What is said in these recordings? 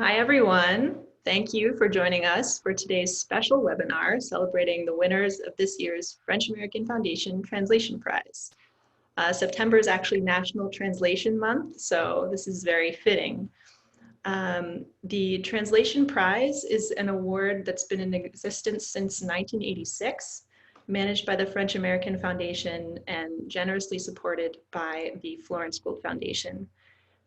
Hi, everyone. Thank you for joining us for today's special webinar celebrating the winners of this year's French American Foundation Translation Prize. September is actually National Translation Month, so this is very fitting. The Translation Prize is an award that's been in existence since 1986, managed by the French American Foundation and generously supported by the Florence Gould Foundation.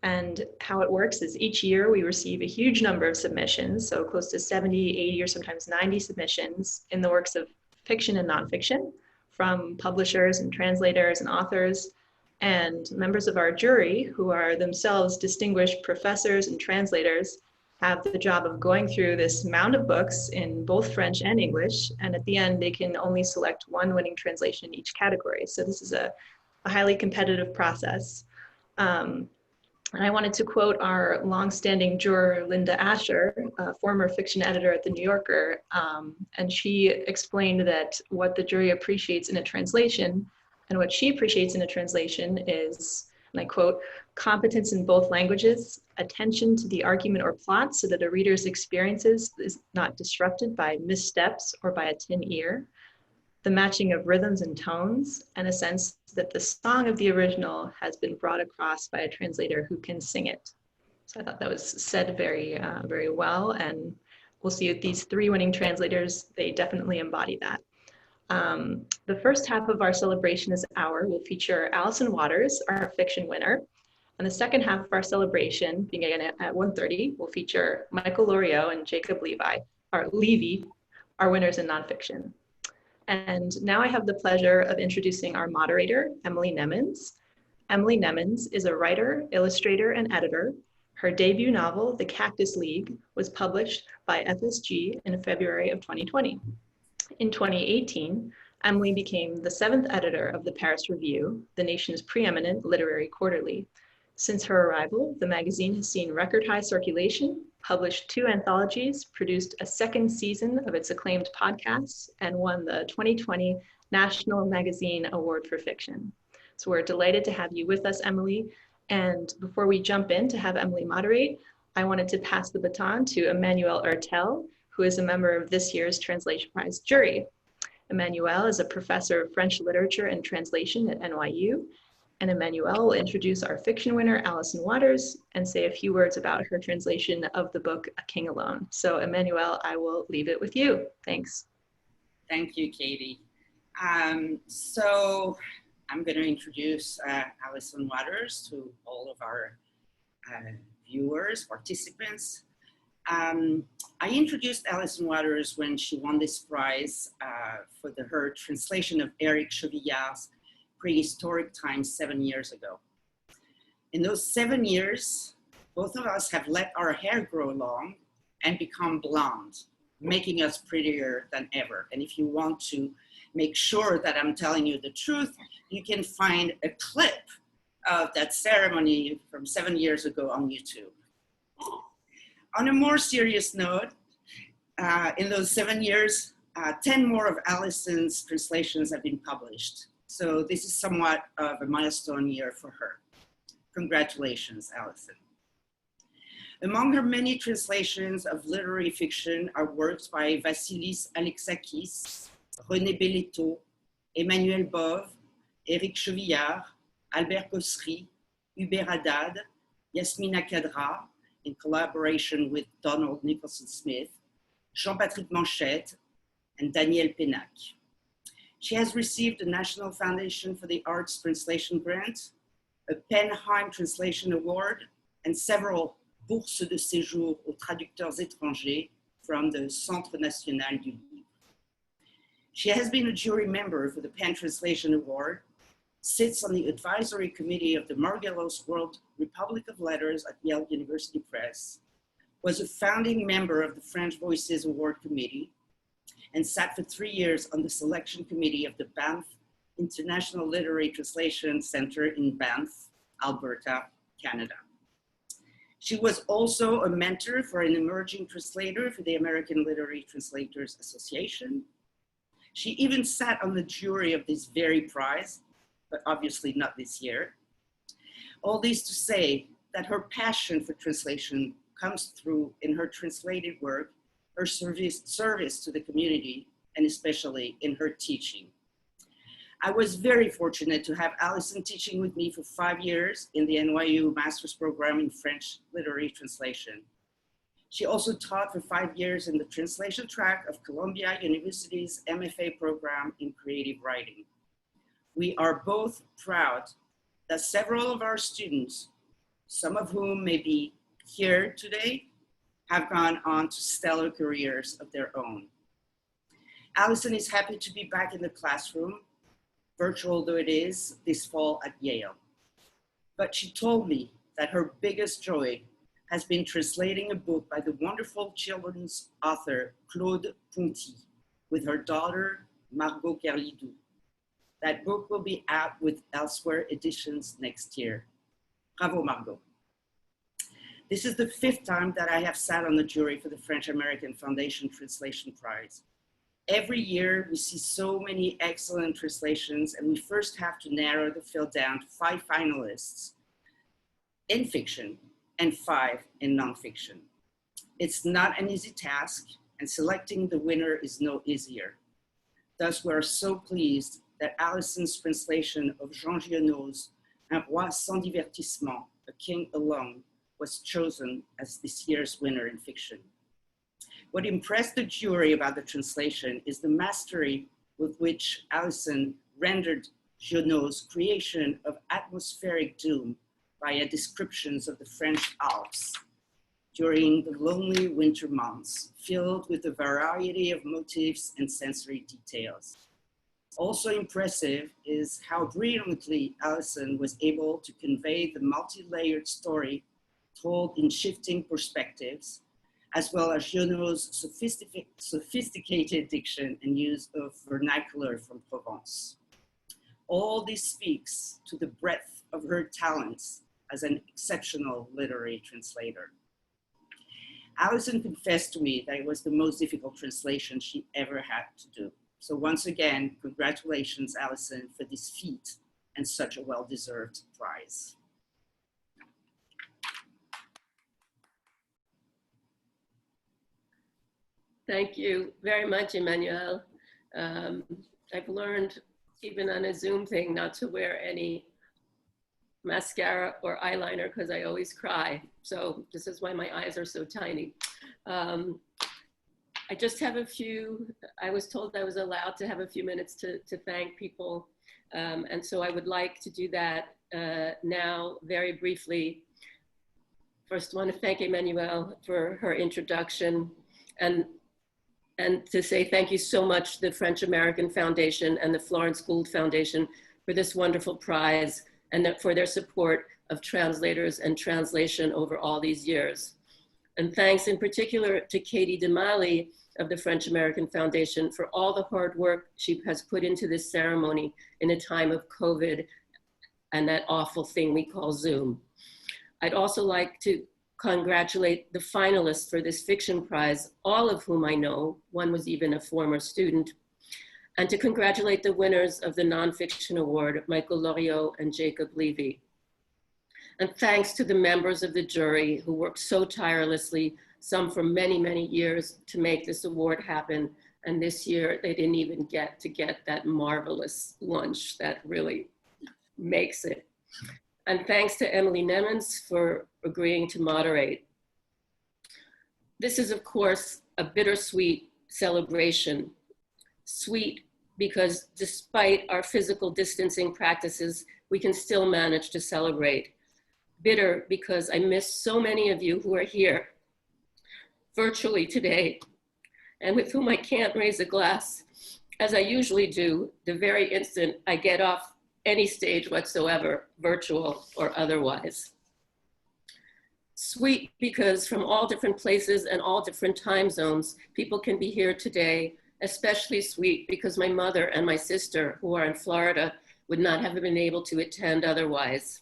And how it works is each year we receive a huge number of submissions, so close to 70, 80, or sometimes 90 submissions in the works of fiction and nonfiction from publishers and translators and authors. And members of our jury, who are themselves distinguished professors and translators, have the job of going through this mound of books in both French and English. And at the end, they can only select one winning translation in each category. So this is a highly competitive process. And I wanted to quote our longstanding juror, Linda Asher, a former fiction editor at The New Yorker, and she explained that what the jury appreciates in a translation and what she appreciates in a translation is, and I quote, competence in both languages, attention to the argument or plot so that a reader's experiences is not disrupted by missteps or by a tin ear, the matching of rhythms and tones, and a sense that the song of the original has been brought across by a translator who can sing it. So I thought that was said very, very well, and we'll see with these three winning translators, they definitely embody that. The first half of our celebration this hour will feature Allison Waters, our fiction winner, and the second half of our celebration, beginning at 1:30, will feature Michael Loriaux and Jacob Levi, our winners in nonfiction. And now I have the pleasure of introducing our moderator, Emily Nemens. Emily Nemens is a writer, illustrator, and editor. Her debut novel, The Cactus League, was published by FSG in February of 2020. In 2018, Emily became the 7th editor of the Paris Review, the nation's preeminent literary quarterly. Since her arrival, the magazine has seen record high circulation, published 2 anthologies, produced a 2nd season of its acclaimed podcasts, and won the 2020 National Magazine Award for Fiction. So we're delighted to have you with us, Emily. And before we jump in to have Emily moderate, I wanted to pass the baton to Emmanuel Ertel, who is a member of this year's Translation Prize jury. Emmanuel is a professor of French literature and translation at NYU. And Emmanuel will introduce our fiction winner, Alyson Waters, and say a few words about her translation of the book, A King Alone. So Emmanuel, I will leave it with you. Thanks. Thank you, Katie. So I'm going to introduce Alyson Waters to all of our viewers, participants. I introduced Alyson Waters when she won this prize for her translation of Éric Chevillard's Prehistoric Times 7 years ago. In those 7 years, both of us have let our hair grow long and become blonde, making us prettier than ever. And if you want to make sure that I'm telling you the truth, you can find a clip of that ceremony from 7 years ago on YouTube. On a more serious note, in those 7 years, 10 more of Alyson's translations have been published. So this is somewhat of a milestone year for her. Congratulations, Alyson. Among her many translations of literary fiction are works by Vassilis Alexakis, René Belletto, Emmanuel Bove, Éric Chevillard, Albert Cossery, Hubert Haddad, Yasmina Kadra, in collaboration with Donald Nicholson Smith, Jean-Patrick Manchette, and Daniel Pénac. She has received a National Foundation for the Arts Translation Grant, a Penheim Translation Award, and several bourses de séjour aux traducteurs étrangers from the Centre National du Livre. She has been a jury member for the Penn Translation Award, sits on the advisory committee of the Margelos World Republic of Letters at Yale University Press, was a founding member of the French Voices Award Committee, and sat for 3 years on the selection committee of the Banff International Literary Translation Center in Banff, Alberta, Canada. She was also a mentor for an emerging translator for the American Literary Translators Association. She even sat on the jury of this very prize, but obviously not this year. All this to say that her passion for translation comes through in her translated work, her service to the community, and especially in her teaching. I was very fortunate to have Alyson teaching with me for 5 years in the NYU Master's Program in French Literary Translation. She also taught for 5 years in the translation track of Columbia University's MFA program in creative writing. We are both proud that several of our students, some of whom may be here today, have gone on to stellar careers of their own. Alyson is happy to be back in the classroom, virtual though it is, this fall at Yale. But she told me that her biggest joy has been translating a book by the wonderful children's author Claude Ponty with her daughter Margot Kerlidou. That book will be out with Elsewhere Editions next year. Bravo, Margot. This is the 5th time that I have sat on the jury for the French American Foundation Translation Prize. Every year we see so many excellent translations, and we first have to narrow the field down to 5 finalists in fiction and 5 in nonfiction. It's not an easy task, and selecting the winner is no easier. Thus, we are so pleased that Alyson's translation of Jean Giono's Un roi sans divertissement, A King Alone, was chosen as this year's winner in fiction. What impressed the jury about the translation is the mastery with which Alyson rendered Giono's creation of atmospheric doom via descriptions of the French Alps during the lonely winter months, filled with a variety of motifs and sensory details. Also impressive is how brilliantly Alyson was able to convey the multi-layered story told in shifting perspectives, as well as Giono's sophisticated diction and use of vernacular from Provence. All this speaks to the breadth of her talents as an exceptional literary translator. Alyson confessed to me that it was the most difficult translation she ever had to do. So once again, congratulations, Alyson, for this feat and such a well-deserved prize. Thank you very much, Emmanuel. I've learned, even on a Zoom thing, not to wear any mascara or eyeliner because I always cry. So this is why my eyes are so tiny. I just have a few, I was told I was allowed to have a few minutes to thank people. And so I would like to do that now very briefly. First, I want to thank Emmanuel for her introduction and to say thank you so much to the French American Foundation and the Florence Gould Foundation for this wonderful prize and for their support of translators and translation over all these years. And thanks in particular to Katie Demali of the French American Foundation for all the hard work she has put into this ceremony in a time of COVID and that awful thing we call Zoom. I'd also like to congratulate the finalists for this fiction prize, all of whom I know, one was even a former student, and to congratulate the winners of the Nonfiction Award, Michael Loriaux and Jacob Levi. And thanks to the members of the jury who worked so tirelessly, some for many, many years, to make this award happen. And this year, they didn't even get that marvelous lunch that really makes it. And thanks to Emily Nemens for agreeing to moderate. This is, of course, a bittersweet celebration. Sweet because despite our physical distancing practices, we can still manage to celebrate. Bitter because I miss so many of you who are here virtually today and with whom I can't raise a glass, as I usually do the very instant I get off any stage whatsoever, virtual or otherwise. Sweet because from all different places and all different time zones, people can be here today. Especially sweet because my mother and my sister, who are in Florida, would not have been able to attend otherwise.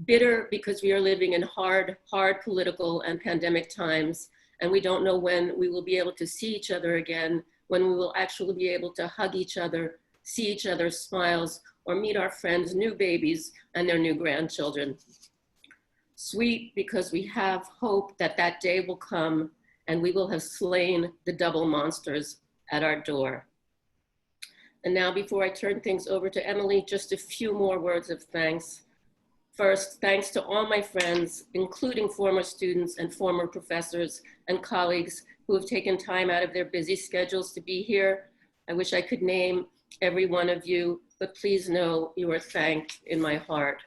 Bitter because we are living in hard political and pandemic times, and we don't know when we will be able to see each other again, when we will actually be able to hug each other, see each other's smiles, or meet our friends' new babies and their new grandchildren. Sweet because we have hope that that day will come and we will have slain the double monsters at our door. And now, before I turn things over to Emily, just a few more words of thanks. First, thanks to all my friends, including former students and former professors and colleagues who have taken time out of their busy schedules to be here. I wish I could name every one of you, but please know you are thanked in my heart.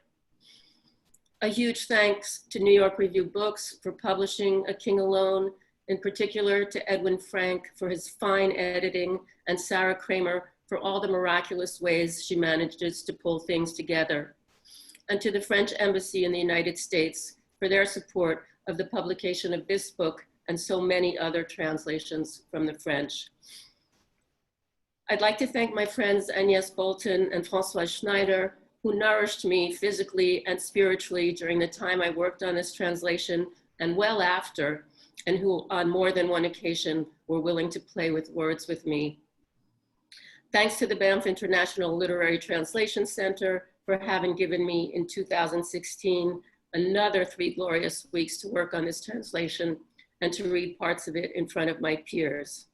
A huge thanks to New York Review Books for publishing A King Alone, in particular to Edwin Frank for his fine editing, and Sarah Kramer for all the miraculous ways she manages to pull things together. And to the French Embassy in the United States for their support of the publication of this book and so many other translations from the French. I'd like to thank my friends Agnès Bolton and Françoise Schneider, who nourished me physically and spiritually during the time I worked on this translation and well after, and who on more than one occasion were willing to play with words with me. Thanks to the Banff International Literary Translation Center for having given me in 2016 another 3 glorious weeks to work on this translation and to read parts of it in front of my peers.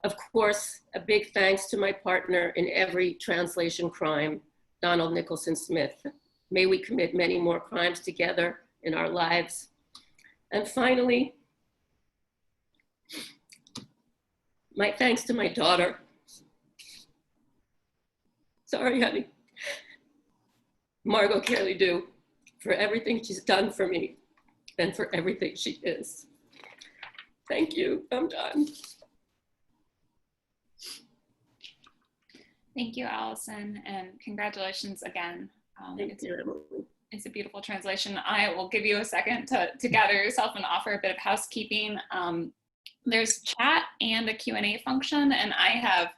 Of course, a big thanks to my partner in every translation crime, Donald Nicholson Smith. May we commit many more crimes together in our lives. And finally, my thanks to my daughter. Sorry, honey. Margot Carey-Dew, for everything she's done for me and for everything she is. Thank you, I'm done. Thank you, Allison, and congratulations again. Thank you, Emily. It's a beautiful translation. I will give you a second to gather yourself and offer a bit of housekeeping. There's chat and a Q&A function, and I have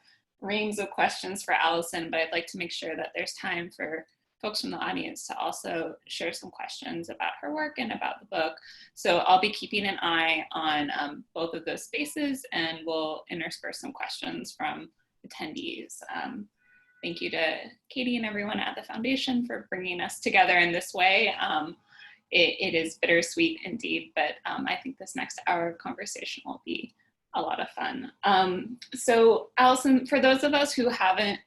reams of questions for Allison, but I'd like to make sure that there's time for folks from the audience to also share some questions about her work and about the book. So I'll be keeping an eye on both of those spaces, and we'll intersperse some questions from attendees. Thank you to Katie and everyone at the foundation for bringing us together in this way. It is bittersweet indeed, but I think this next hour of conversation will be a lot of fun. So Allison, for those of us who haven't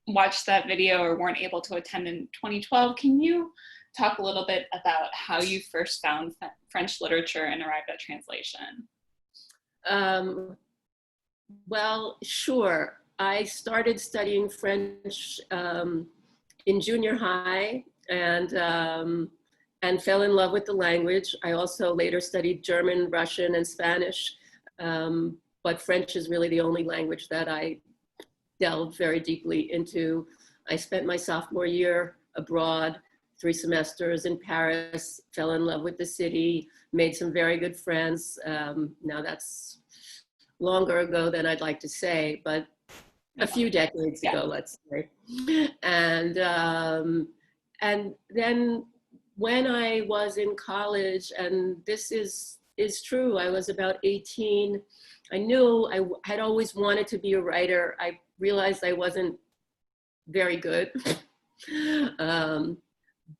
watched that video or weren't able to attend in 2012, can you talk a little bit about how you first found French literature and arrived at translation? Well, sure. I started studying French in junior high and fell in love with the language. I also later studied German, Russian, and Spanish, but French is really the only language that I delved very deeply into. I spent my sophomore year abroad, 3 semesters in Paris, fell in love with the city, made some very good friends. Now that's longer ago than I'd like to say, but a few decades ago, let's say. And then when I was in college, and this is true, I was about 18, I knew I had always wanted to be a writer. I realized I wasn't very good,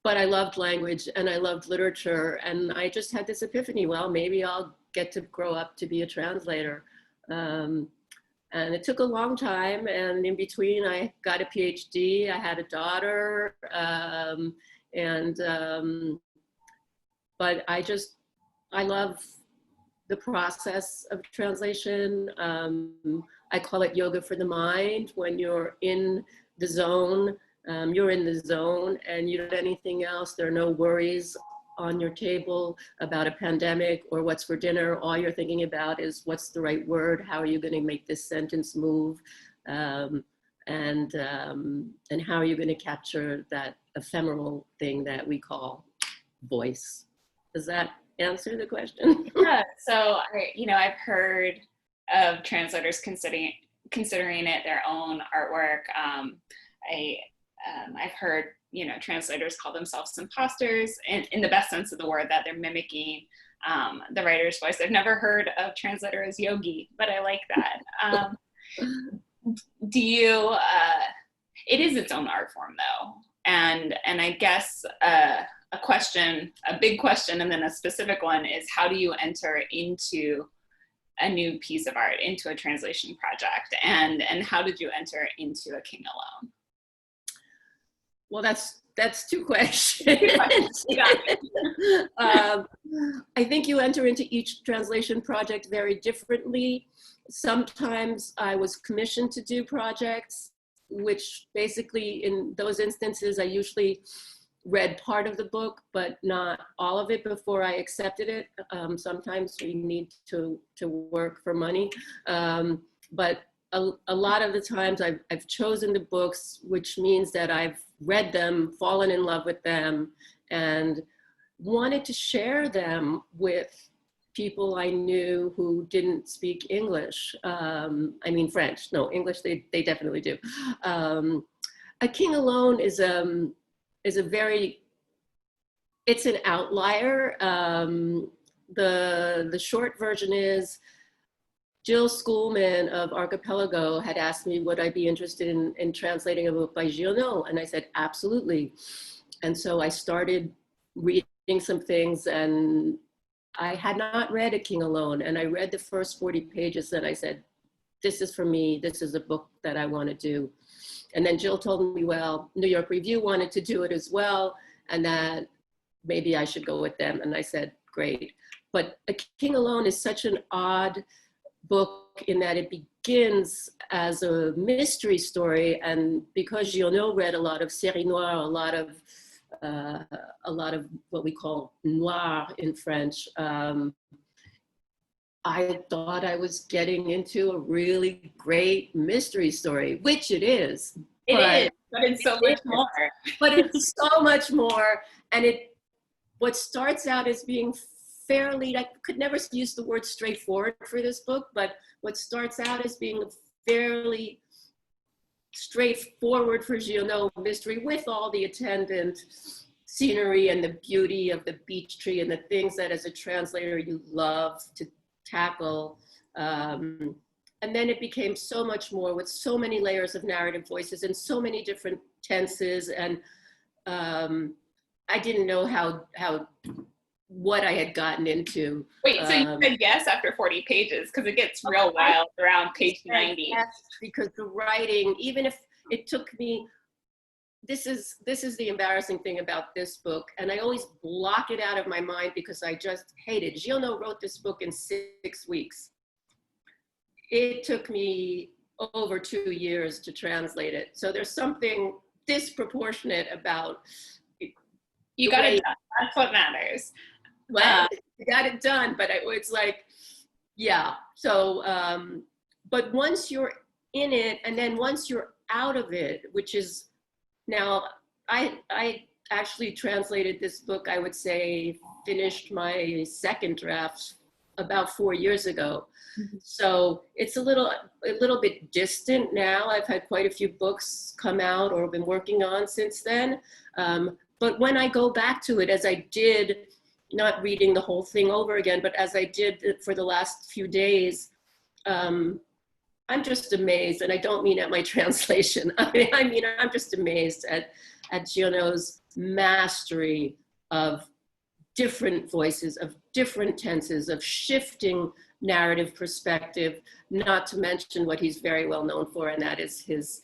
but I loved language and I loved literature, and I just had this epiphany, well, maybe I'll get to grow up to be a translator. And it took a long time, and in between I got a PhD, I had a daughter, but I love the process of translation. I call it yoga for the mind. When you're in the zone, you're in the zone and you don't do anything else. There are no worries on your table about a pandemic or what's for dinner. All you're thinking about is what's the right word, how are you going to make this sentence move, and how are you going to capture that ephemeral thing that we call voice. Does that answer the question? Yeah, so I've heard of translators considering it their own artwork. I've heard translators call themselves imposters in the best sense of the word, that they're mimicking the writer's voice. I've never heard of translator as yogi, but I like that. It is its own art form though. And I guess a question, a big question, and then a specific one is, how do you enter into a new piece of art, into a translation project? And how did you enter into A King Alone? Well, that's two questions. I think you enter into each translation project very differently. Sometimes I was commissioned to do projects, which basically in those instances, I usually read part of the book, but not all of it before I accepted it. Sometimes we need to work for money. But a lot of the times I've chosen the books, which means that I've read them, fallen in love with them, and wanted to share them with people I knew who didn't speak English. I mean French, no, English they definitely do. A King Alone is a very, it's an outlier. The short version is, Jill Schoolman of Archipelago had asked me, would I be interested in translating a book by Giono? And I said, absolutely. And so I started reading some things, and I had not read A King Alone. And I read the first 40 pages and I said, this is for me. This is a book that I want to do. And then Jill told me, well, New York Review wanted to do it as well, and that maybe I should go with them. And I said, great. But A King Alone is such an odd book in that it begins as a mystery story, and because Giono read a lot of série noire, a lot of what we call noir in French, I thought I was getting into a really great mystery story, which it is. But it's so much more. But it's so much more, and what starts out as being fairly, I could never use the word straightforward for this book, but what starts out as being a fairly straightforward for Giono mystery, with all the attendant scenery and the beauty of the beech tree and the things that as a translator you love to tackle. And then it became so much more, with so many layers of narrative voices and so many different tenses. And I didn't know what I had gotten into. Wait, so you said yes after 40 pages, because it gets real wild around page 90. Yes, because the writing, even if it took me, this is the embarrassing thing about this book, and I always block it out of my mind because I just hate it. Giono wrote this book in 6 weeks. It took me over 2 years to translate it. So there's something disproportionate about you got it done. That's what matters. Well, you got it done, but it's like, yeah. So, but once you're in it, and then once you're out of it, which is now, I actually translated this book, I would say, finished my second draft about 4 years ago. Mm-hmm. So it's a little bit distant now. I've had quite a few books come out or been working on since then. But when I go back to it, as I did, not reading the whole thing over again, but as I did for the last few days, I'm just amazed, and I don't mean at my translation. I mean I'm just amazed at Giono's mastery of different voices, of different tenses, of shifting narrative perspective, not to mention what he's very well known for, and that is his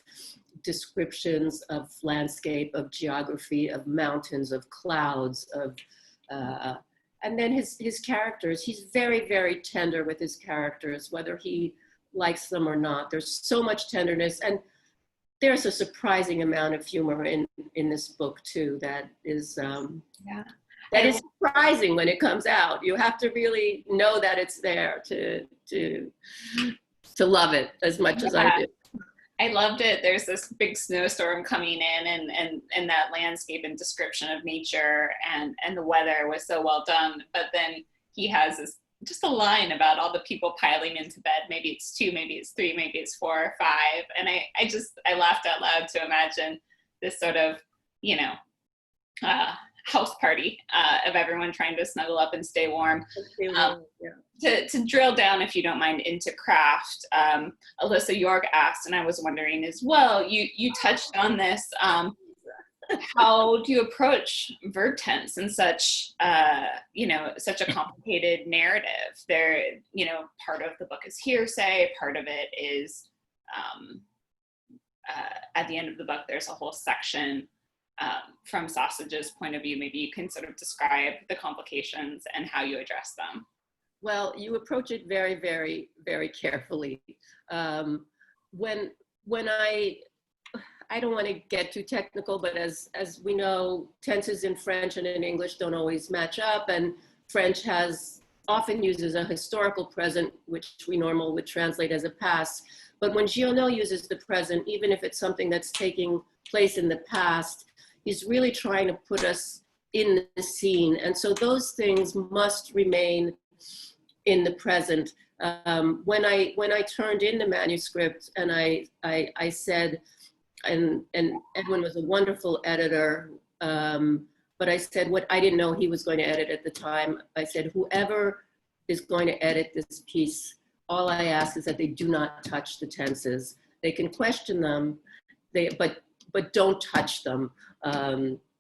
descriptions of landscape, of geography, of mountains, of clouds, of and then his characters. He's very, very tender with his characters, whether he likes them or not. There's so much tenderness, and there's a surprising amount of humor in this book too. That is that is surprising when it comes out. You have to really know that it's there to love it as much as I do. I loved it. There's this big snowstorm coming in, and that landscape and description of nature and the weather was so well done. But then he has just a line about all the people piling into bed. Maybe it's 2, maybe it's 3, maybe it's 4 or 5. And I laughed out loud to imagine this sort of, house party of everyone trying to snuggle up and stay warm. To drill down, if you don't mind, into craft, Alyssa York asked, and I was wondering as well, you touched on this, how do you approach verb tense in such, such a complicated narrative? There, part of the book is hearsay, part of it is, at the end of the book, there's a whole section from Sausage's point of view. Maybe you can sort of describe the complications and how you address them. Well, you approach it very, very, very carefully. When I don't want to get too technical, but as we know, tenses in French and in English don't always match up, and French often uses a historical present, which we normally would translate as a past. But when Giono uses the present, even if it's something that's taking place in the past, he's really trying to put us in the scene. And so those things must remain in the present. When I turned in the manuscript and I said, and Edwin was a wonderful editor, but I said what I didn't know he was going to edit at the time. I said, whoever is going to edit this piece, all I ask is that they do not touch the tenses. They can question them, but don't touch them.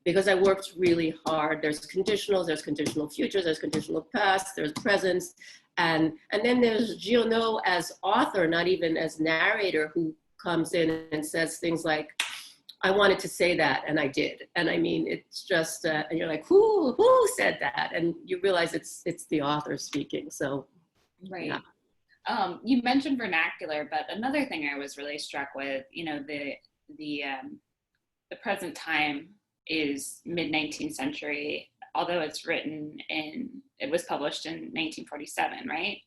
Because I worked really hard. There's conditionals, there's conditional futures, there's conditional past, there's presents. And then there's Giono as author, not even as narrator, who comes in and says things like, I wanted to say that, and I did. And I mean, it's just, and you're like, who said that? And you realize it's the author speaking, so. Right. Yeah. You mentioned vernacular, but another thing I was really struck with, the present time is mid-19th century, although it was published in 1947, right?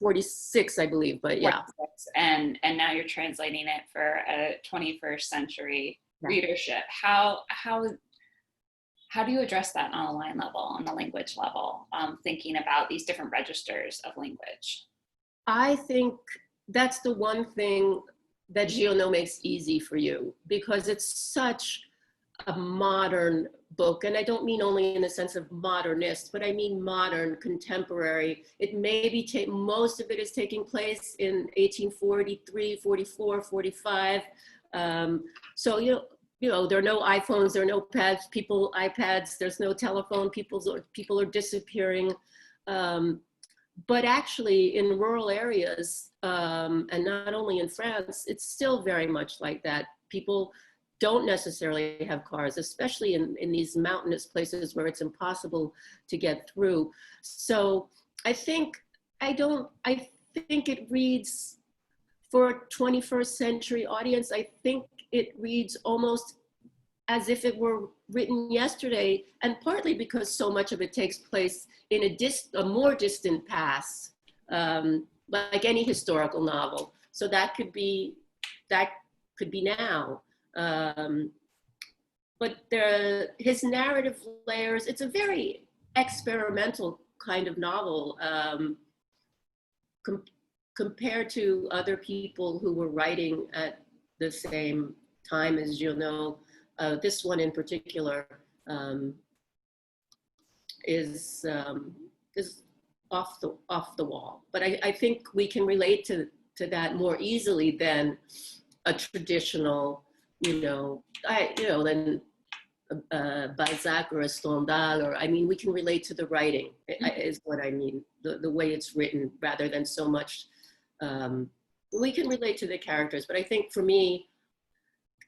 46, I believe, but yeah. 46. And now you're translating it for a 21st century readership. How do you address that on a line level, on the language level, thinking about these different registers of language? I think that's the one thing that Giono makes easy for you, because it's such a modern book. And I don't mean only in the sense of modernist, but I mean modern, contemporary. It may be, most of it is taking place in 1843, 44, 45. So, there are no iPhones, there are no iPads, there's no telephone, people are disappearing. But actually in rural areas, and not only in France, it's still very much like that. People don't necessarily have cars, especially in these mountainous places where it's impossible to get through. So I think it reads, for a 21st century audience, I think it reads almost as if it were written yesterday, and partly because so much of it takes place in a more distant past, like any historical novel. So that could be now. But his narrative layers, it's a very experimental kind of novel, compared to other people who were writing at the same time as Giono. This one in particular is off the wall. But I think we can relate to that more easily than a traditional, than Balzac or a Stendhal, we can relate to the writing, is what I mean, the way it's written, rather than so much, we can relate to the characters. But I think for me,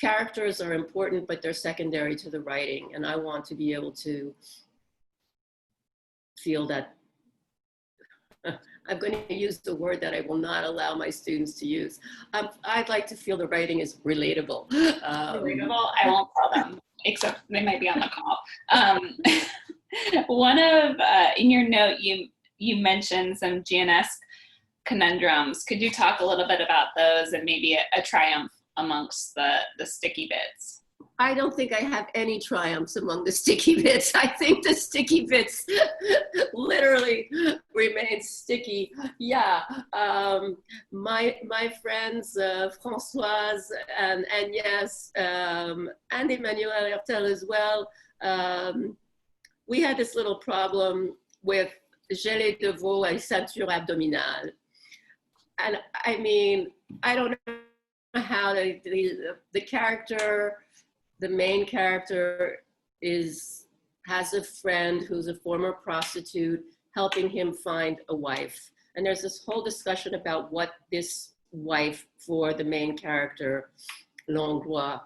characters are important, but they're secondary to the writing. And I want to be able to feel that, I'm going to use the word that I will not allow my students to use. I'd like to feel the writing is relatable. Relatable? I won't tell them, except they might be on the call. One of, in your note, you mentioned some Gionesque conundrums. Could you talk a little bit about those and maybe a triumph amongst the sticky bits? I don't think I have any triumphs among the sticky bits. I think the sticky bits literally remain sticky. Yeah, my friends Françoise and Agnès and Emmanuel Hertel as well, we had this little problem with gelée de veau et ceinture abdominale. And I mean, I don't know how the character the main character has a friend who's a former prostitute helping him find a wife. And there's this whole discussion about what this wife for the main character, Langlois,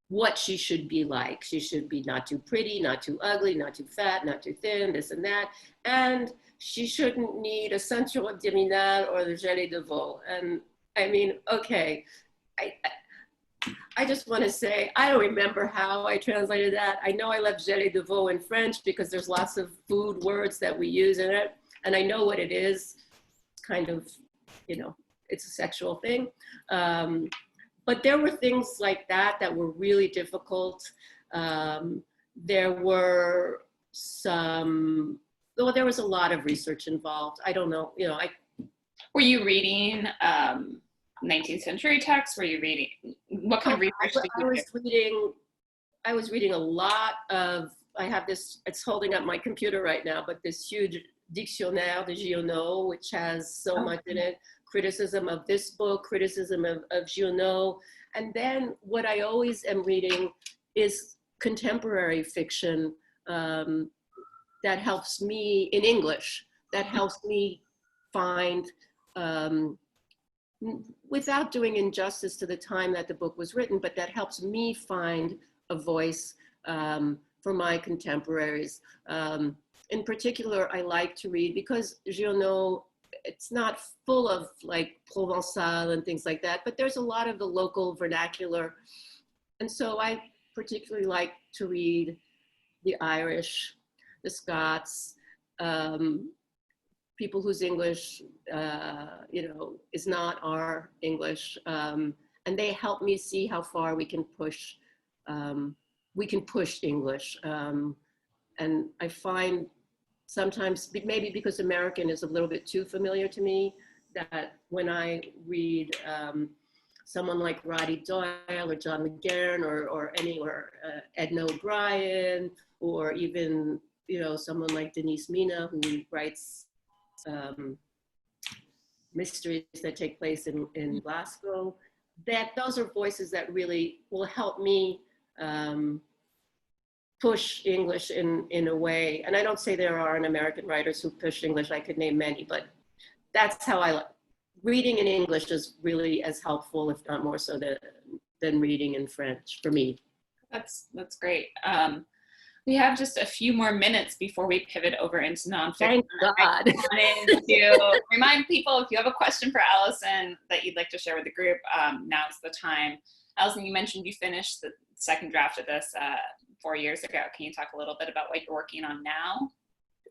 what she should be like. She should be not too pretty, not too ugly, not too fat, not too thin, this and that. And she shouldn't need a ceinture abdominale or the gelée de veau. And I mean, okay, I just want to say, I don't remember how I translated that. I know I left gelée de veau in French because there's lots of food words that we use in it. And I know what it is. It's kind of, you know, it's a sexual thing. But there were things like that that were really difficult. There were there was a lot of research involved. I don't know, you know. Were you reading 19th century texts? Were you reading, what kind of research did you do? I was reading a lot of, I have this, it's holding up my computer right now, but this huge Dictionnaire de Giono, which has so much in it, criticism of this book, criticism of Giono. And then what I always am reading is contemporary fiction that helps me in English, that helps me find, without doing injustice to the time that the book was written, but that helps me find a voice for my contemporaries. In particular, I like to read, because Giono, it's not full of like Provençal and things like that, but there's a lot of the local vernacular. And so I particularly like to read the Irish, the Scots, people whose English, you know, is not our English. And they help me see how far we can push English. And I find sometimes, maybe because American is a little bit too familiar to me, that when I read someone like Roddy Doyle or John McGarren or Edna O'Brien, or even, you know, someone like Denise Mina, who writes mysteries that take place in Glasgow, that those are voices that really will help me push English in a way. And I don't say there aren't American writers who push English. I could name many, but that's how I like. Reading in English is really as helpful, if not more so, than reading in French for me. That's great. We have just a few more minutes before we pivot over into nonfiction. Thank God. I wanted to remind people, if you have a question for Allison that you'd like to share with the group, now's the time. Allison, you mentioned you finished the second draft of this 4 years ago. Can you talk a little bit about what you're working on now?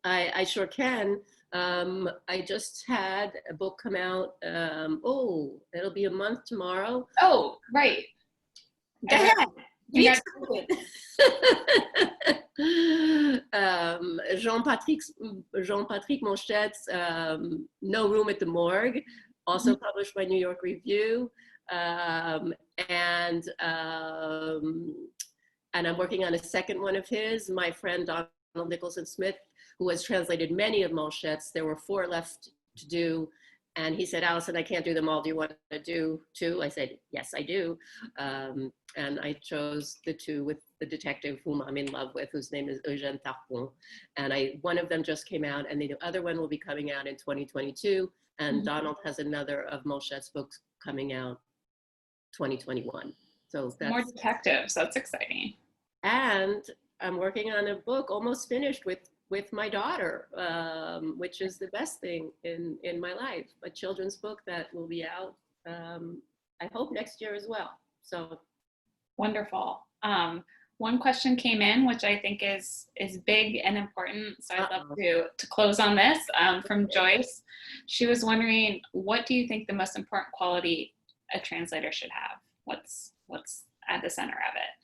I sure can. I just had a book come out. It'll be a month tomorrow. Oh, right. Go ahead. Jean-Patrick Monchet's No Room at the Morgue, also published by New York Review. And I'm working on a second one of his. My friend Donald Nicholson Smith, who has translated many of Monchet's, there were 4 left to do. And he said, Allison, I can't do them all. Do you want to do 2? I said, yes, I do. And I chose the 2 with the detective whom I'm in love with, whose name is Eugène Tarpon. And one of them just came out, and the other one will be coming out in 2022. And Donald has another of Monchet's books coming out 2021. So that's more detectives. That's exciting. And I'm working on a book almost finished with my daughter, which is the best thing in my life, a children's book that will be out, I hope next year as well. So wonderful. One question came in, which I think is big and important. So I'd love to close on this from Joyce. She was wondering, what do you think the most important quality a translator should have? What's at the center of it?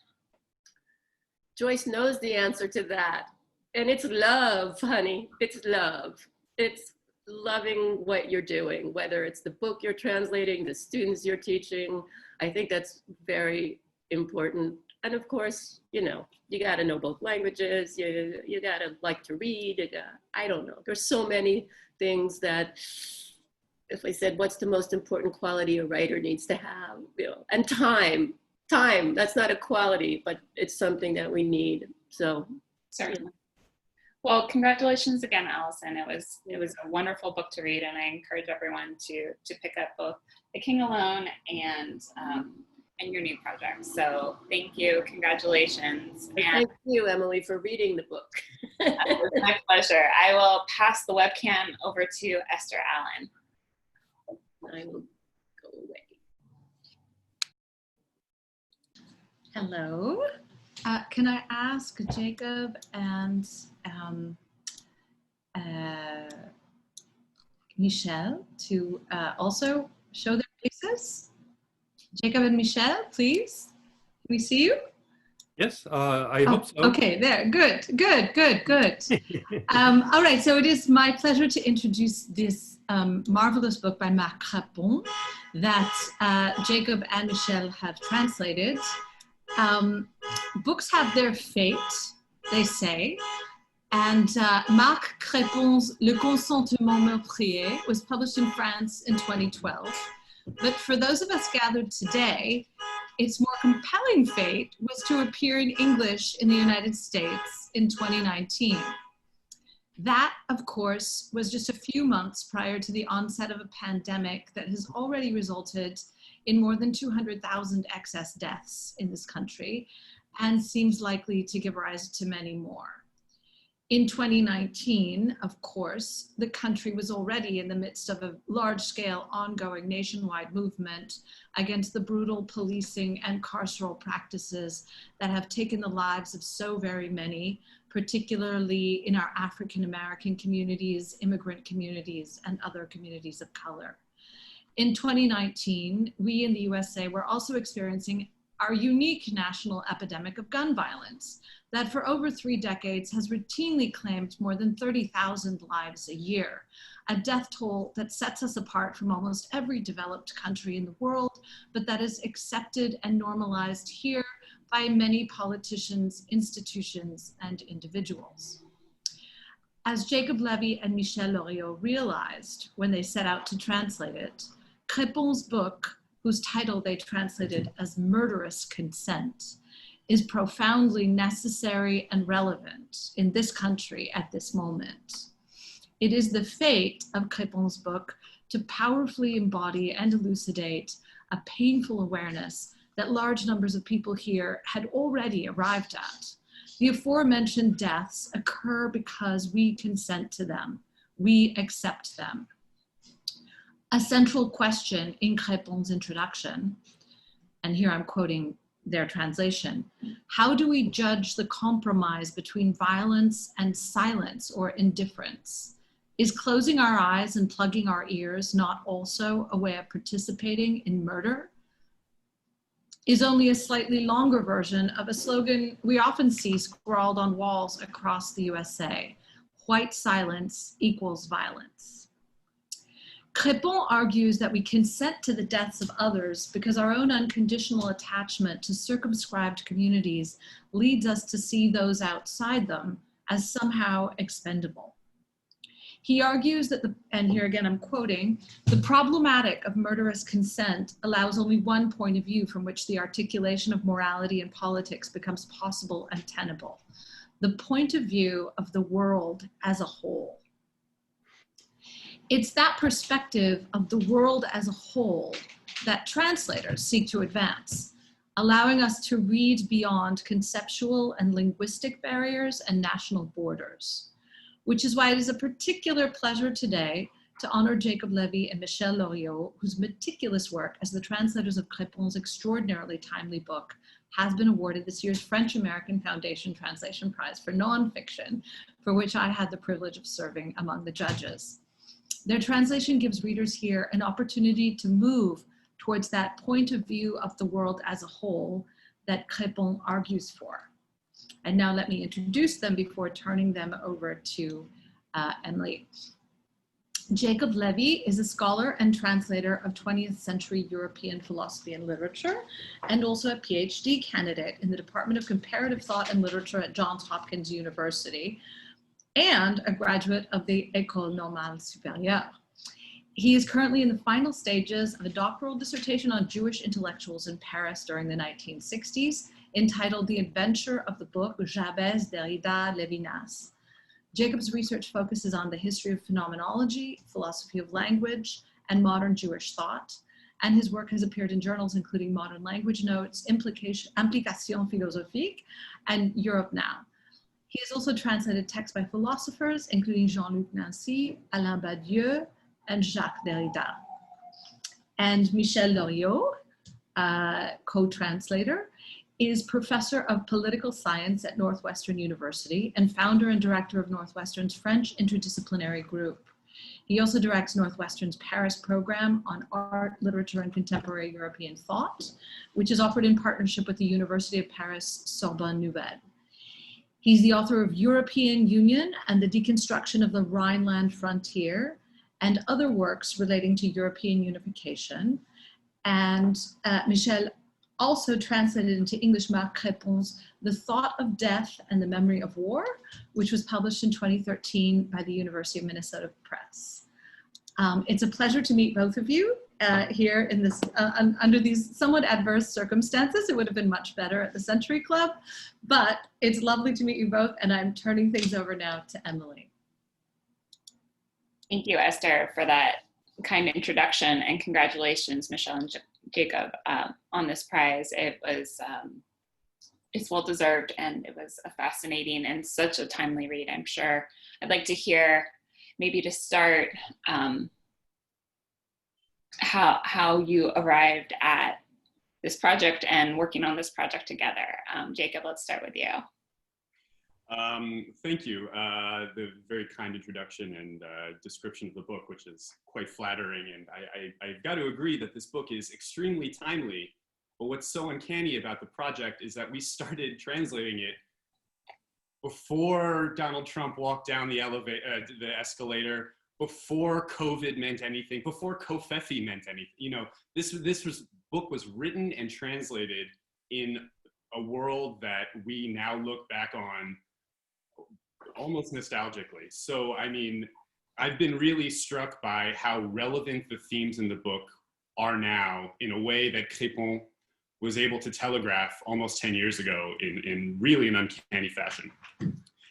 Joyce knows the answer to that. And it's love, honey. It's love. It's loving what you're doing, whether it's the book you're translating, the students you're teaching. I think that's very important. And of course, you know, you got to know both languages. You got to like to read. I don't know. There's so many things that, if I said, what's the most important quality a writer needs to have, you know, and time. time. That's not a quality, but it's something that we need. So Certainly. Well, congratulations again, Allison. It was a wonderful book to read, and I encourage everyone to pick up both The King Alone and your new project. So thank you, congratulations. And thank you, Emily, for reading the book. it was my pleasure. I will pass the webcam over to Esther Allen. I will go away. Hello. Can I ask Jacob and Michelle to also show their faces? Jacob and Michelle, please. Can we see you? Yes, I hope so. Okay, there. Good. All right, so it is my pleasure to introduce this marvelous book by Marc Crépon that Jacob and Michelle have translated. Books have their fate, they say, and Marc Crépon's Le Consentement Meurtrier was published in France in 2012. But for those of us gathered today, its more compelling fate was to appear in English in the United States in 2019. That, of course, was just a few months prior to the onset of a pandemic that has already resulted in more than 200,000 excess deaths in this country and seems likely to give rise to many more. In 2019, of course, the country was already in the midst of a large-scale ongoing nationwide movement against the brutal policing and carceral practices that have taken the lives of so very many, particularly in our African-American communities, immigrant communities, and other communities of color. In 2019, we in the USA were also experiencing our unique national epidemic of gun violence that for over 3 decades has routinely claimed more than 30,000 lives a year, a death toll that sets us apart from almost every developed country in the world, but that is accepted and normalized here by many politicians, institutions, and individuals. As Jacob Levi and Michel Loriaux realized when they set out to translate it, Crépon's book, whose title they translated as Murderous Consent, is profoundly necessary and relevant in this country at this moment. It is the fate of Crépon's book to powerfully embody and elucidate a painful awareness that large numbers of people here had already arrived at. The aforementioned deaths occur because we consent to them, we accept them. A central question in Crépon's introduction, and here I'm quoting their translation, how do we judge the compromise between violence and silence or indifference? Is closing our eyes and plugging our ears not also a way of participating in murder? Is only a slightly longer version of a slogan we often see scrawled on walls across the USA, white silence equals violence. Crépon argues that we consent to the deaths of others because our own unconditional attachment to circumscribed communities leads us to see those outside them as somehow expendable. He argues that, and here again I'm quoting, the problematic of murderous consent allows only one point of view from which the articulation of morality and politics becomes possible and tenable, the point of view of the world as a whole. It's that perspective of the world as a whole that translators seek to advance, allowing us to read beyond conceptual and linguistic barriers and national borders, which is why it is a particular pleasure today to honor Jacob Levi and Michel Loriaux, whose meticulous work as the translators of Crépon's extraordinarily timely book has been awarded this year's French-American Foundation Translation Prize for nonfiction, for which I had the privilege of serving among the judges. Their translation gives readers here an opportunity to move towards that point of view of the world as a whole that Crépon argues for. And now let me introduce them before turning them over to Emily. Jacob Levi is a scholar and translator of 20th century European philosophy and literature, and also a PhD candidate in the Department of Comparative Thought and Literature at Johns Hopkins University, and a graduate of the École Normale Supérieure. He is currently in the final stages of a doctoral dissertation on Jewish intellectuals in Paris during the 1960s, entitled The Adventure of the Book Jabez, Derrida, Levinas. Jacob's research focuses on the history of phenomenology, philosophy of language, and modern Jewish thought, and his work has appeared in journals including Modern Language Notes, Implication Philosophique, and Europe Now. He has also translated texts by philosophers, including Jean-Luc Nancy, Alain Badiou, and Jacques Derrida. And Michel Loriaux, co-translator, is professor of political science at Northwestern University and founder and director of Northwestern's French Interdisciplinary Group. He also directs Northwestern's Paris program on art, literature, and contemporary European thought, which is offered in partnership with the University of Paris Sorbonne Nouvelle. He's the author of European Union and the Deconstruction of the Rhineland Frontier, and other works relating to European unification. And Michel also translated into English Marc Crépon's The Thought of Death and the Memory of War, which was published in 2013 by the University of Minnesota Press. It's a pleasure to meet both of you here in this, under these somewhat adverse circumstances. It would have been much better at the Century Club, but it's lovely to meet you both, and I'm turning things over now to Emily. Thank you, Esther, for that kind introduction, and congratulations, Michelle and Jacob, on this prize. It was, it's well deserved, and it was a fascinating and such a timely read, I'm sure. I'd like to hear, maybe to start, how you arrived at this project and working on this project together. Jacob, let's start with you. Thank you. The very kind introduction and description of the book, which is quite flattering. And I've got to agree that this book is extremely timely. But what's so uncanny about the project is that we started translating it before Donald Trump walked down the escalator, before COVID meant anything, before Covfefe meant anything. You know, this book was written and translated in a world that we now look back on almost nostalgically. So, I mean, I've been really struck by how relevant the themes in the book are now in a way that Crépon was able to telegraph almost 10 years ago in really an uncanny fashion.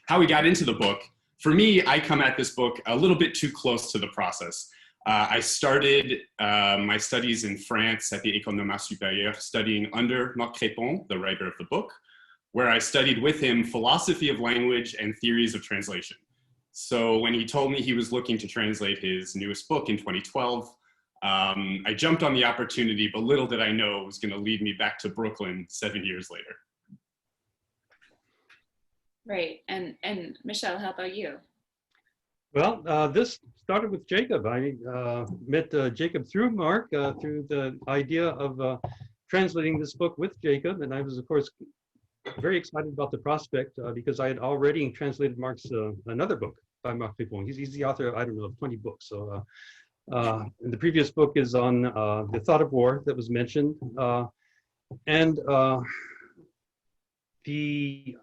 How we got into the book, for me, I come at this book a little bit too close to the process. I started my studies in France at the École Normale Supérieure, studying under Marc Crépon, the writer of the book, where I studied with him philosophy of language and theories of translation. So when he told me he was looking to translate his newest book in 2012, I jumped on the opportunity, but little did I know it was going to lead me back to Brooklyn 7 years later. Right, and Michelle, how about you? Well, this started with Jacob. I met Jacob through Mark, through the idea of translating this book with Jacob. And I was, of course, very excited about the prospect because I had already translated Mark's another book by Marc Crépon. He's the author of, I don't know, 20 books. So and the previous book is on the thought of war that was mentioned. And the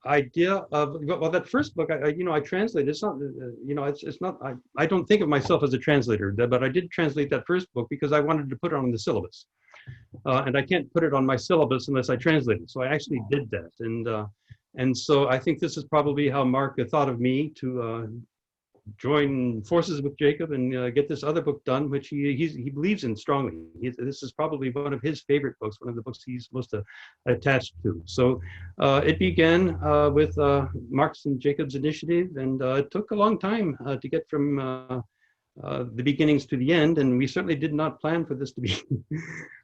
idea of, well, that first book, I translated. It's not, it's not. I don't think of myself as a translator, but I did translate that first book because I wanted to put it on the syllabus, and I can't put it on my syllabus unless I translate it. So I actually did that, and so I think this is probably how Mark thought of me to join forces with Jacob and get this other book done, which he believes in strongly. This is probably one of his favorite books, one of the books he's most attached to. So it began with Mark's and Jacob's initiative, and it took a long time to get from the beginnings to the end, and we certainly did not plan for this to be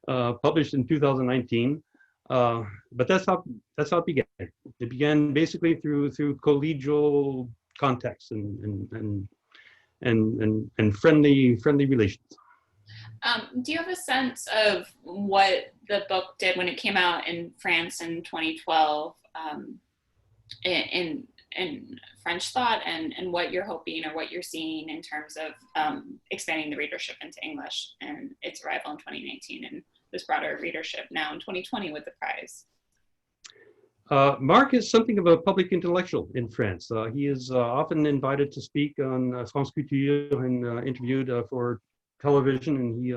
published in 2019. But that's how it began. It began basically through collegial contacts and friendly relations. Do you have a sense of what the book did when it came out in France in 2012 in French thought, and what you're hoping or what you're seeing in terms of expanding the readership into English and its arrival in 2019 and this broader readership now in 2020 with the prize? Mark is something of a public intellectual in France. He is often invited to speak on France Culture and interviewed for television, and he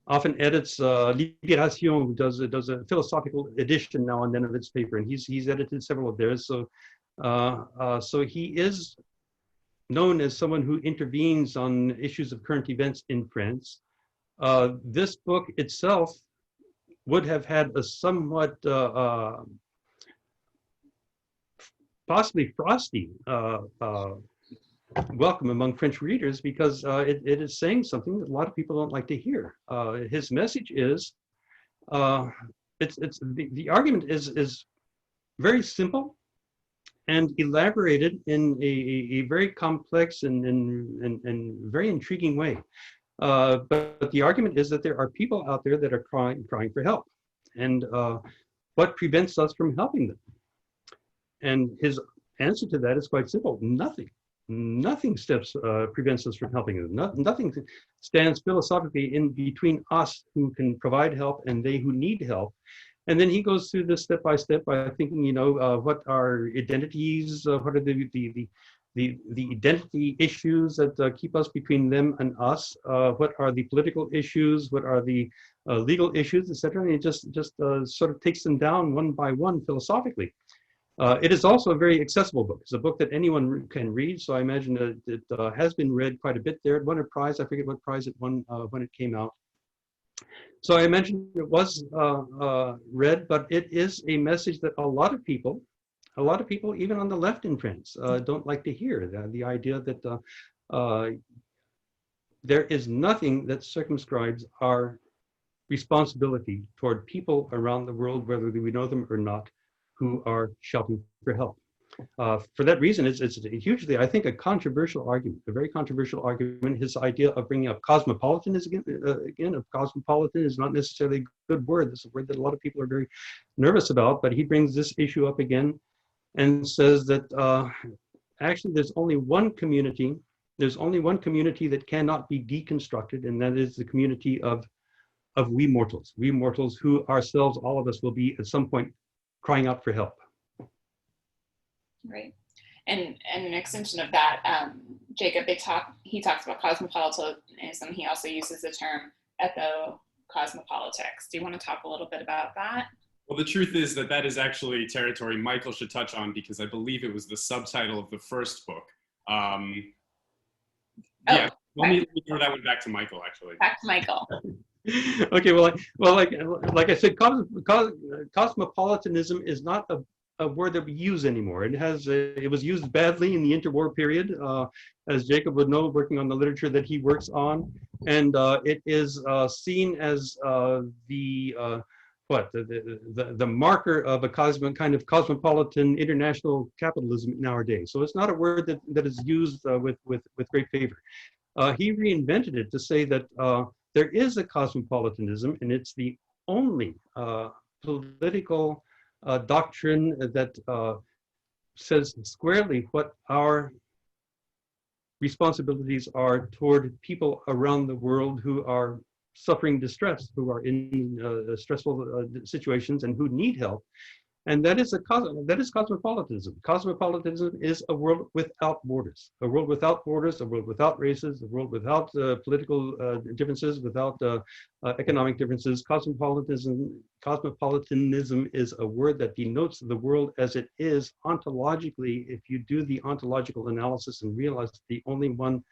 often edits Libération, who does a philosophical edition now and then of its paper, and he's edited several of theirs. So so he is known as someone who intervenes on issues of current events in France. This book itself would have had a somewhat possibly frosty welcome among French readers, because it is saying something that a lot of people don't like to hear. His message is, the argument is very simple and elaborated in a very complex and very intriguing way. But the argument is that there are people out there that are crying for help. And what prevents us from helping them? And his answer to that is quite simple: nothing. Nothing prevents us from helping them. Nothing stands philosophically in between us who can provide help and they who need help. And then he goes through this step by step by thinking, you know, what are identities? What are the identity issues that keep us between them and us? What are the political issues? What are the legal issues, etc.? And he just sort of takes them down one by one philosophically. It is also a very accessible book. It's a book that anyone can read, so I imagine that it has been read quite a bit there. It won a prize. I forget what prize it won when it came out. So I imagine it was read, but it is a message that a lot of people, even on the left in France, don't like to hear. The idea that there is nothing that circumscribes our responsibility toward people around the world, whether we know them or not, who are shouting for help. For that reason, it's hugely, I think, a controversial argument, a very controversial argument. His idea of bringing up cosmopolitanism, cosmopolitan is not necessarily a good word. It's a word that a lot of people are very nervous about, but he brings this issue up again and says that actually there's only one community that cannot be deconstructed, and that is the community of we mortals who ourselves, all of us, will be at some point crying out for help. Right. And an extension of that, Jacob, he talks about cosmopolitanism. He also uses the term ethno-cosmopolitics. Do you want to talk a little bit about that? Well, the truth is that is actually territory Michael should touch on, because I believe it was the subtitle of the first book. Yeah, let me throw that one back to Michael, actually. Back to Michael. Okay, well, like I said, cosmopolitanism is not a word that we use anymore. It was used badly in the interwar period, as Jacob would know, working on the literature that he works on, and it is seen as the marker of a kind of cosmopolitan international capitalism nowadays. So it's not a word that is used with great favor. He reinvented it to say that there is a cosmopolitanism, and it's the only political doctrine that says squarely what our responsibilities are toward people around the world who are suffering distress, who are in stressful situations and who need help. And that is cosmopolitanism. Cosmopolitanism is a world without borders, a world without borders, a world without races, a world without political differences, without economic differences. Cosmopolitanism is a word that denotes the world as it is ontologically. If you do the ontological analysis and realize the only one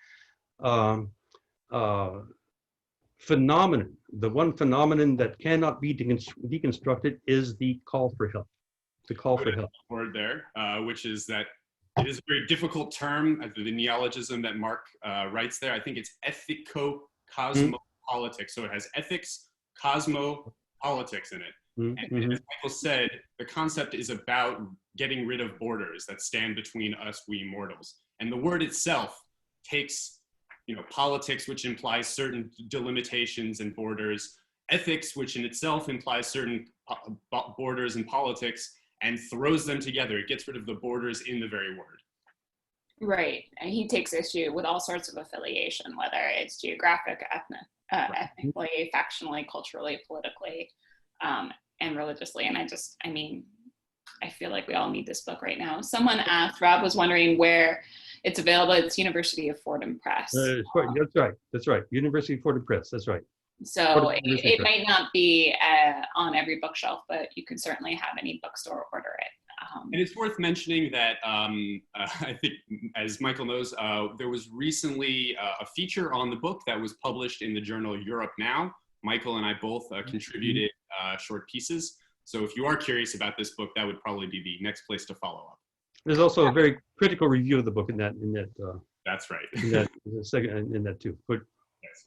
phenomenon, the one phenomenon that cannot be deconstructed, is the call for help. The call for help. Word there, which is that it is a very difficult term, the neologism that Mark writes there. I think it's ethico-cosmopolitics. So it has ethics, cosmopolitics in it. And as Michael said, the concept is about getting rid of borders that stand between us, we mortals. And the word itself takes, politics, which implies certain delimitations and borders, ethics, which in itself implies certain borders and politics, and throws them together. It gets rid of the borders in the very word. Right, and he takes issue with all sorts of affiliation, whether it's geographic, ethnically, factionally, culturally, politically, and religiously. And I feel like we all need this book right now. Someone asked, Rob was wondering where it's available. It's University of Fordham Press. That's right. University of Fordham Press. That's right. So it might not be on every bookshelf, but you can certainly have any bookstore order it. And it's worth mentioning that I think, as Michael knows, there was recently a feature on the book that was published in the journal Europe Now. Michael and I both contributed short pieces. So if you are curious about this book, that would probably be the next place to follow up. There's also a very critical review of the book in that. That's right. in that too. But yes.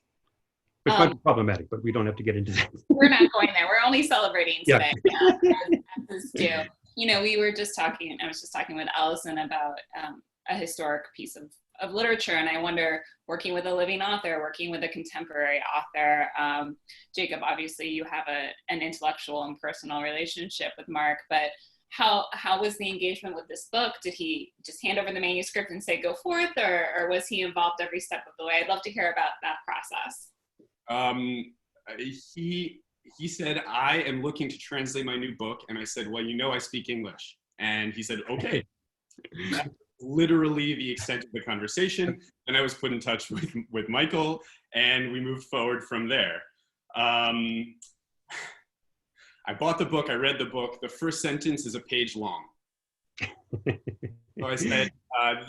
Which might be problematic, but we don't have to get into that. We're not going there. We're only celebrating today. As do. You know, we were just talking, I was just talking with Allison about a historic piece of literature, and I wonder, working with a living author, working with a contemporary author, Jacob, obviously you have an intellectual and personal relationship with Mark, but how was the engagement with this book? Did he just hand over the manuscript and say, go forth, or was he involved every step of the way? I'd love to hear about that process. He said, I am looking to translate my new book. And I said, well, you know, I speak English. And he said, okay. That's literally the extent of the conversation. And I was put in touch with Michael, and we moved forward from there. I bought the book, I read the book. The first sentence is a page long. So I said,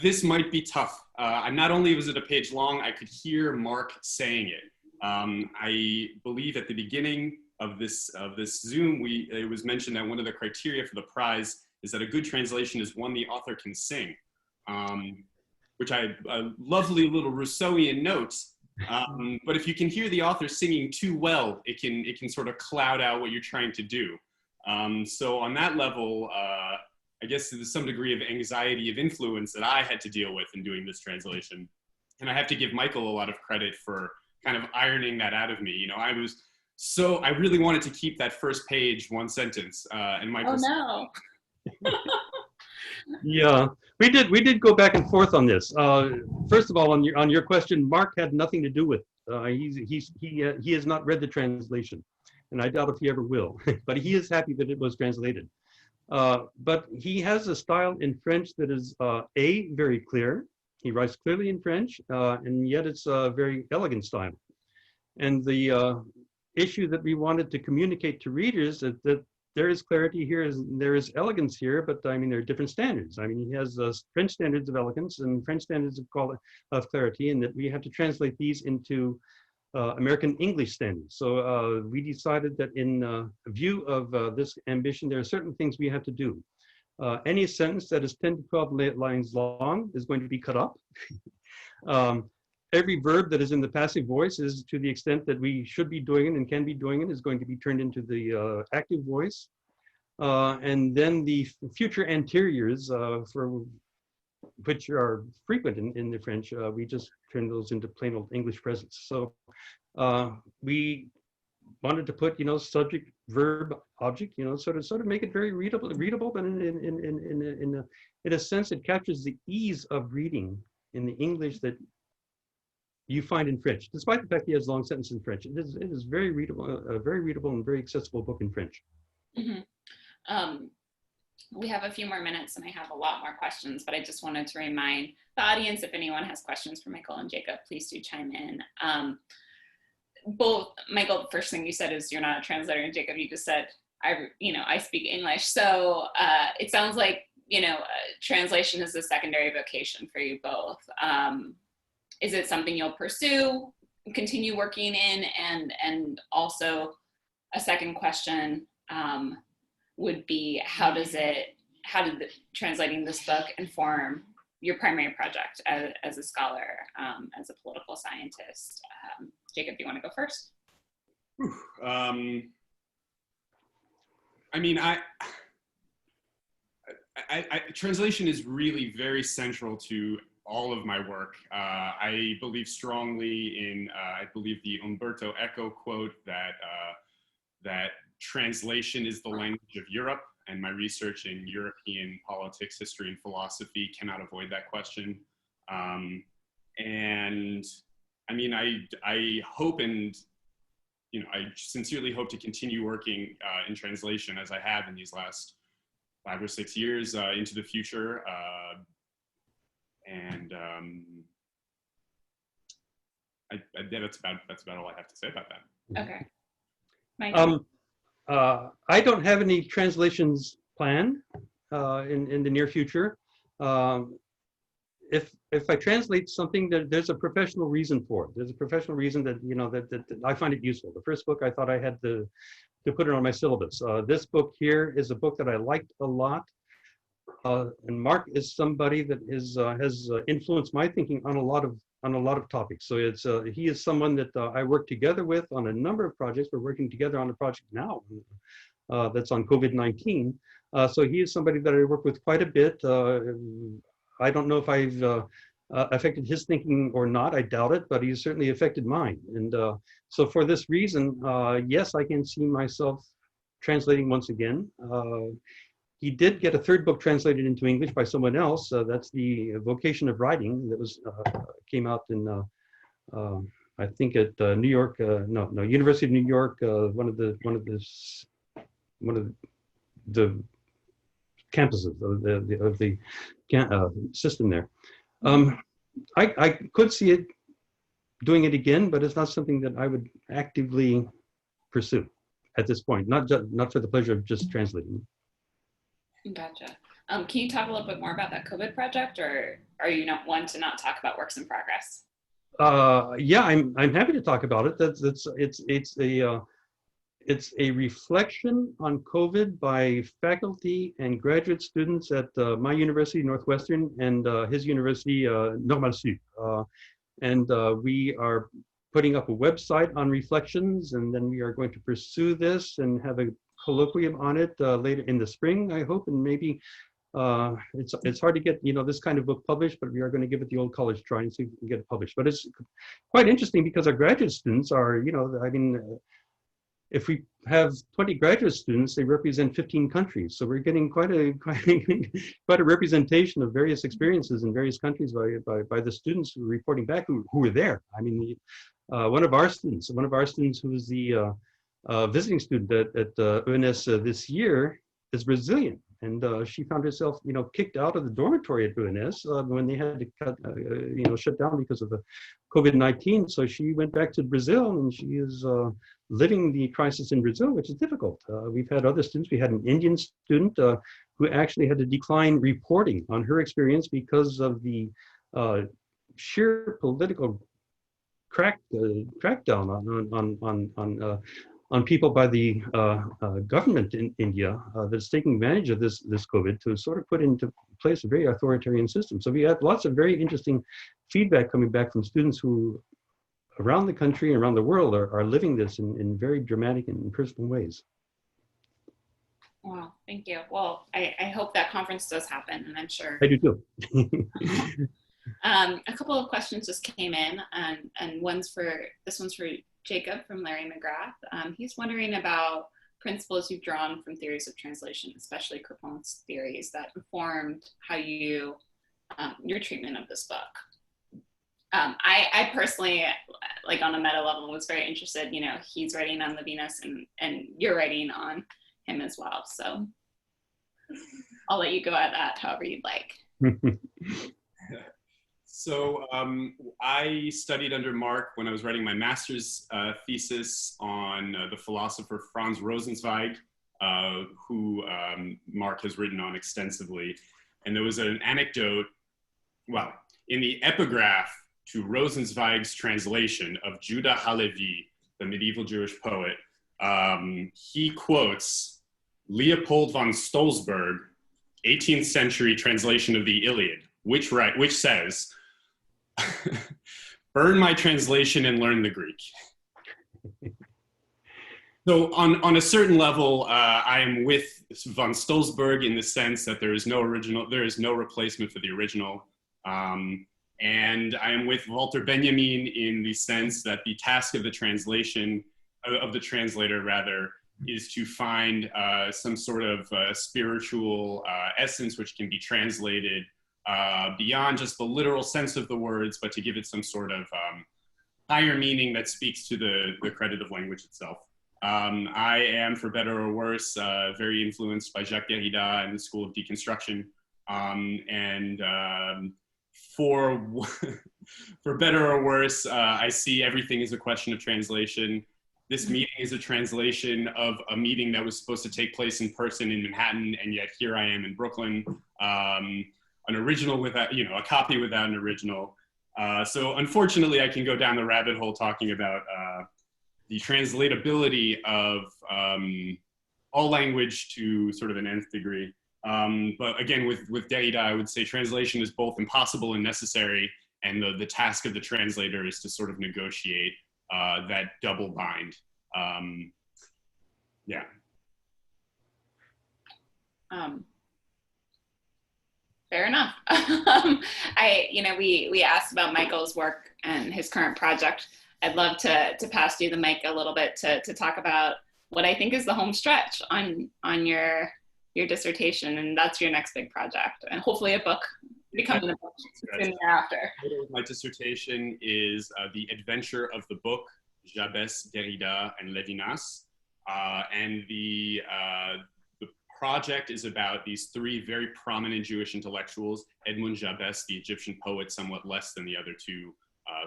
this might be tough. And not only was it a page long, I could hear Mark saying it. I believe at the beginning of this Zoom, it was mentioned that one of the criteria for the prize is that a good translation is one the author can sing, which a lovely little Rousseauian note. But if you can hear the author singing too well, it can sort of cloud out what you're trying to do. So on that level, I guess there's some degree of anxiety of influence that I had to deal with in doing this translation. And I have to give Michael a lot of credit for kind of ironing that out of me. You know, I really wanted to keep that first page one sentence. And Michael no. Yeah, we did go back and forth on this. First of all, on your question, Mark had nothing to do with it. He has not read the translation, and I doubt if he ever will. But he is happy that it was translated. But he has a style in French that is very clear. He writes clearly in French, and yet it's a very elegant style. And the issue that we wanted to communicate to readers is that there is clarity here, there is elegance here, but I mean, there are different standards. I mean, he has French standards of elegance and French standards of clarity, and that we have to translate these into American English standards. So we decided that in view of this ambition, there are certain things we have to do. Any sentence that is 10 to 12 lines long is going to be cut up. Every verb that is in the passive voice is, to the extent that we should be doing it and can be doing it, is going to be turned into the active voice. And then the future anteriors, for which are frequent in the French, we just turn those into plain old English presents. So we wanted to put, subject, verb, object, sort of make it very readable, but in a sense, it captures the ease of reading in the English that you find in French, despite the fact he has long sentences in French. It is very readable, a very readable and very accessible book in French. Mm-hmm. We have a few more minutes and I have a lot more questions, but I just wanted to remind the audience, if anyone has questions for Michael and Jacob, please do chime in. Both, Michael, the first thing you said is you're not a translator, and Jacob, you just said, I speak English. So it sounds like, translation is a secondary vocation for you both. Is it something you'll pursue, continue working in? And also a second question would be, how did translating this book inform your primary project as a scholar, as a political scientist? Jacob, do you want to go first? Translation is really very central to all of my work. I believe strongly in, I believe the Umberto Eco quote that translation is the language of Europe, and my research in European politics, history, and philosophy cannot avoid that question. And I hope, and I sincerely hope to continue working in translation as I have in these last 5 or 6 years into the future. that's about all I have to say about that. Okay. Mike? I don't have any translations planned in the near future. If I translate something, there's a professional reason for it. There's a professional reason that that I find it useful. The first book I thought I had to put it on my syllabus. This book here is a book that I liked a lot, and Mark is somebody that has influenced my thinking on a lot of topics. So he is someone that I work together with on a number of projects. We're working together on a project now that's on COVID-19. So he is somebody that I work with quite a bit. I don't know if I've affected his thinking or not. I doubt it, but he's certainly affected mine. And so for this reason, yes, I can see myself translating once again. He did get a third book translated into English by someone else. That's The Vocation of Writing, that was came out in I think at New York, University of New York, one of the campuses of the system there. I could see it doing it again, but it's not something that I would actively pursue at this point. Not for the pleasure of just translating. Gotcha. Can you talk a little bit more about that COVID project, or are you not one to not talk about works in progress? Yeah, I'm happy to talk about it. It's a reflection on COVID by faculty and graduate students at my university, Northwestern, and his university, Normal Sud. And we are putting up a website on reflections, and then we are going to pursue this and have a colloquium on it later in the spring, I hope, and maybe it's hard to get this kind of book published, but we are going to give it the old college try and see if we can get it published. But it's quite interesting because our graduate students are, if we have 20 graduate students, they represent 15 countries. So we're getting quite a representation of various experiences in various countries by the students who are reporting back who were there. I mean, one of our students who was the visiting student at ENS this year is Brazilian. And she found herself, kicked out of the dormitory at ENS when they had to shut down because of the COVID-19. So she went back to Brazil, and she is living the crisis in Brazil, which is difficult. We've had other students. We had an Indian student who actually had to decline reporting on her experience because of the sheer political crackdown on people by the government in India that's taking advantage of this COVID to sort of put into place a very authoritarian system. So we had lots of very interesting feedback coming back from students who around the country and around the world are living this in very dramatic and personal ways. Wow, thank you. Well, I hope that conference does happen, and I'm sure. I do too. A couple of questions just came in, and this one's for Jacob from Larry McGrath. He's wondering about principles you've drawn from theories of translation, especially Crepon's theories that informed how your treatment of this book. I personally, like on a meta level, was very interested. He's writing on Levinas, and you're writing on him as well. So I'll let you go at that however you'd like. So I studied under Mark when I was writing my master's thesis on the philosopher Franz Rosenzweig, who Mark has written on extensively. And there was an anecdote, well, in the epigraph to Rosenzweig's translation of Judah Halevi, the medieval Jewish poet, he quotes Leopold von Stolzberg, 18th century translation of the Iliad, which says, burn my translation and learn the Greek. So on a certain level, I am with von Stolzberg in the sense that there is no replacement for the original. And I am with Walter Benjamin in the sense that the task of the translator rather, is to find some sort of spiritual essence which can be translated beyond just the literal sense of the words, but to give it some sort of higher meaning that speaks to the credit of language itself. I am, for better or worse, very influenced by Jacques Derrida and the School of Deconstruction, and for for better or worse, I see everything as a question of translation. This meeting is a translation of a meeting that was supposed to take place in person in Manhattan, and yet here I am in Brooklyn, an original without, a copy without an original. So unfortunately, I can go down the rabbit hole talking about the translatability of all language to sort of an nth degree. But again, with Derrida, I would say translation is both impossible and necessary, and the task of the translator is to sort of negotiate that double bind. Yeah. Fair enough. We asked about Michael's work and his current project. I'd love to pass you the mic a little bit to talk about what I think is the home stretch on your dissertation, and that's your next big project, and hopefully a book becoming a book soon thereafter. My dissertation is The Adventure of the Book, Jabès, Derrida, and Levinas. And the project is about these three very prominent Jewish intellectuals, Edmund Jabès, the Egyptian poet, somewhat less than the other two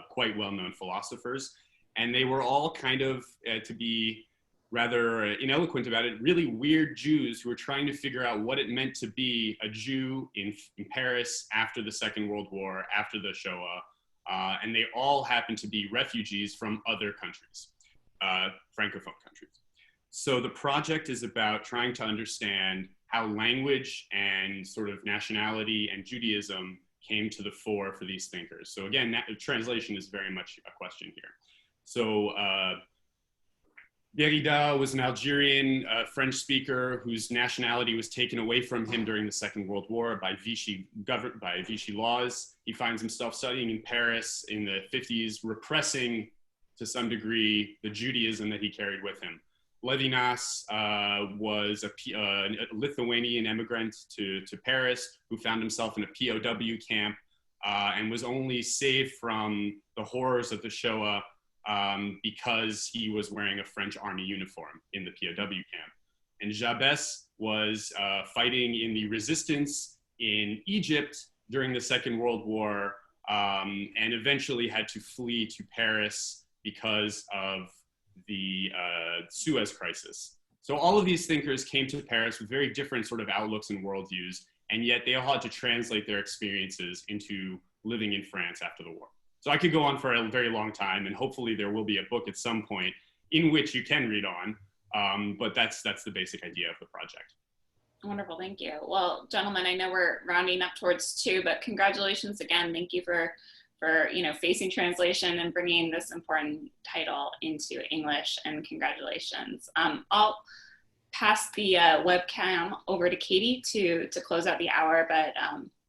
quite well-known philosophers. And they were all kind of, to be rather ineloquent about it, really weird Jews who were trying to figure out what it meant to be a Jew in Paris after the Second World War, after the Shoah. And they all happened to be refugees from other countries, Francophone countries. So the project is about trying to understand how language and sort of nationality and Judaism came to the fore for these thinkers. So again, translation is very much a question here. So Derrida was an Algerian French speaker whose nationality was taken away from him during the Second World War by Vichy laws. He finds himself studying in Paris in the 50s, repressing to some degree the Judaism that he carried with him. Levinas was a Lithuanian immigrant to Paris who found himself in a POW camp and was only saved from the horrors of the Shoah because he was wearing a French army uniform in the POW camp. And Jabès was fighting in the resistance in Egypt during the Second World War and eventually had to flee to Paris because of the Suez crisis. So all of these thinkers came to Paris with very different sort of outlooks and worldviews, and yet they all had to translate their experiences into living in France after the war. So I could go on for a very long time, and hopefully there will be a book at some point in which you can read on, but that's the basic idea of the project. Wonderful, thank you. Well, gentlemen, I know we're rounding up towards 2, but congratulations again. Thank you for facing translation and bringing this important title into English, and congratulations. I'll pass the webcam over to Katie to close out the hour, but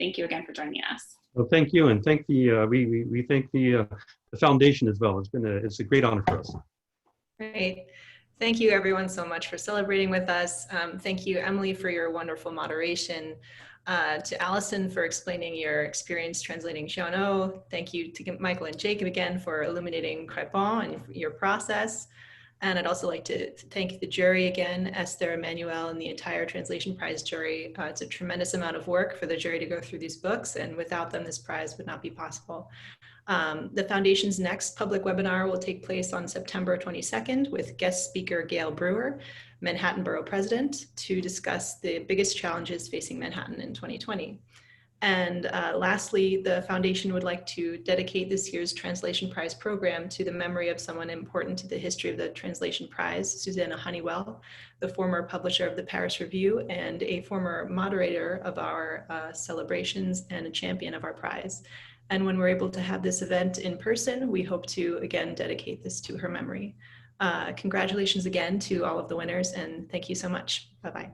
thank you again for joining us. Well, thank you, and thank we thank the foundation as well. It's a great honor for us. Great. Thank you everyone so much for celebrating with us. Thank you, Emily, for your wonderful moderation. To Allison for explaining your experience translating Giono. Thank you to Michael and Jacob again for illuminating Crépin and your process. And I'd also like to thank the jury again, Esther, Emmanuel, and the entire Translation Prize jury. It's a tremendous amount of work for the jury to go through these books, and without them, this prize would not be possible. The Foundation's next public webinar will take place on September 22nd with guest speaker Gail Brewer, Manhattan Borough President, to discuss the biggest challenges facing Manhattan in 2020. And lastly, the Foundation would like to dedicate this year's Translation Prize program to the memory of someone important to the history of the Translation Prize, Susanna Honeywell, the former publisher of the Paris Review and a former moderator of our celebrations and a champion of our prize. And when we're able to have this event in person, we hope to again dedicate this to her memory. Congratulations again to all of the winners, and thank you so much. Bye-bye.